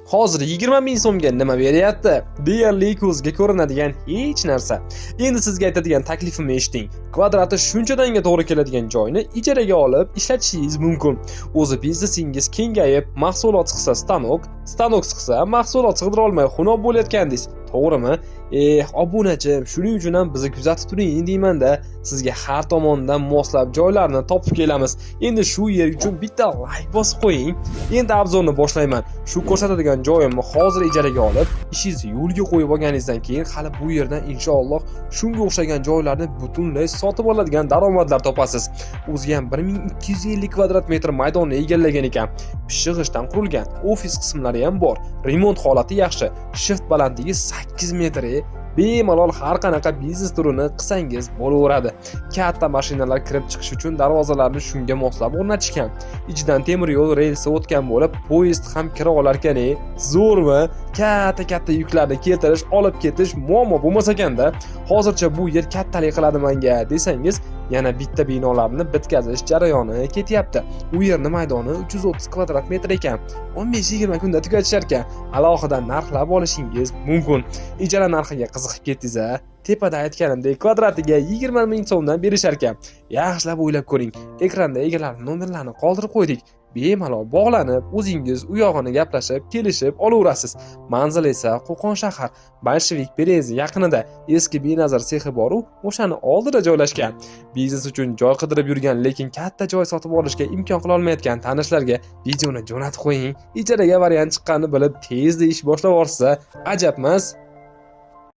Hozir 20 ming so'mga nima beryapti? Deyarli ko'zga ko'rinadigan hech narsa. Endi sizga aytadigan taklifimni eshiting. Kvadrati shunchadanga to'g'ri keladigan joyni ijaraga olib ishlatishingiz mumkin. O'zi biznesingiz kengayib, mahsulot chiqsa stanok chiqsa mahsulot sig'dira olmay xunob bo'layotgandingiz. To'g'rimi? Obunachim, shuning uchun ham bizni kuzatib turing deyman-da. Sizga har tomondan moslab joylarni topib kelamiz. Endi shu yer uchun bitta like bosib qo'ying. Endi obzorni boshlayman. Shu ko'rsatadigan joyimni hozir ijaraga olib, ishingizni yo'lga qo'yib olganingizdan keyin hali bu yerdan inshaalloh shunga o'xshagan joylarni butunlay sotib oladigan daromadlar topasiz. O'zi ham 1250 kvadrat metr maydonni egallagan ekan. Pishig'ishdan qurilgan, ofis qismlari ham bor. Remont holati yaxshi. Shift balandligi 8 metr. Bemalol har qanaqa biznes turini qilsangiz bo'laveradi. Katta mashinalar kirib chiqish uchun darvozalarni shunga moslab o'rnatishgan. Ichidan temir yo'l relsi o'tgan bo'lib, poyezd ham kira olar ekan. Zo'rmi? Katta yuklarni keltirish, olib ketish muammo bo'lmas ekanda. Hozircha bu yer kattalik qiladi menga desangiz, yana bitta binolarni bitkazish jarayoni ketyapti. U yerning maydoni 330 kvadrat metr ekan. 15-20 kunda tugatishar ekan. Alohida narxlab olishingiz mumkin. Ijara narxiga qiziqib ketdingiz-a? Tepada aytganimdek kvadratiga 20 ming so'mdan berishar ekan. Yaxshilab o'ylab ko'ring. Ekranda egalarining nomerlarini qoldirib qo'ydik. Bemalol bog'lanib, o'zingiz u yog'ini gaplashib, kelishib olaverasiz. Manzil esa Qo'qon shahar, Bolshevik Berezi yaqinida eski Benazir sexi bor-u, o'shani oldida joylashgan. Biznes uchun joy qidirib yurgan, lekin katta joy sotib olishga imkon qila olmayotgan tanishlarga videoni jo'natib qo'ying. Ijaraga variant chiqqanini bilib, tezda ish boshlab olsa, ajabmas.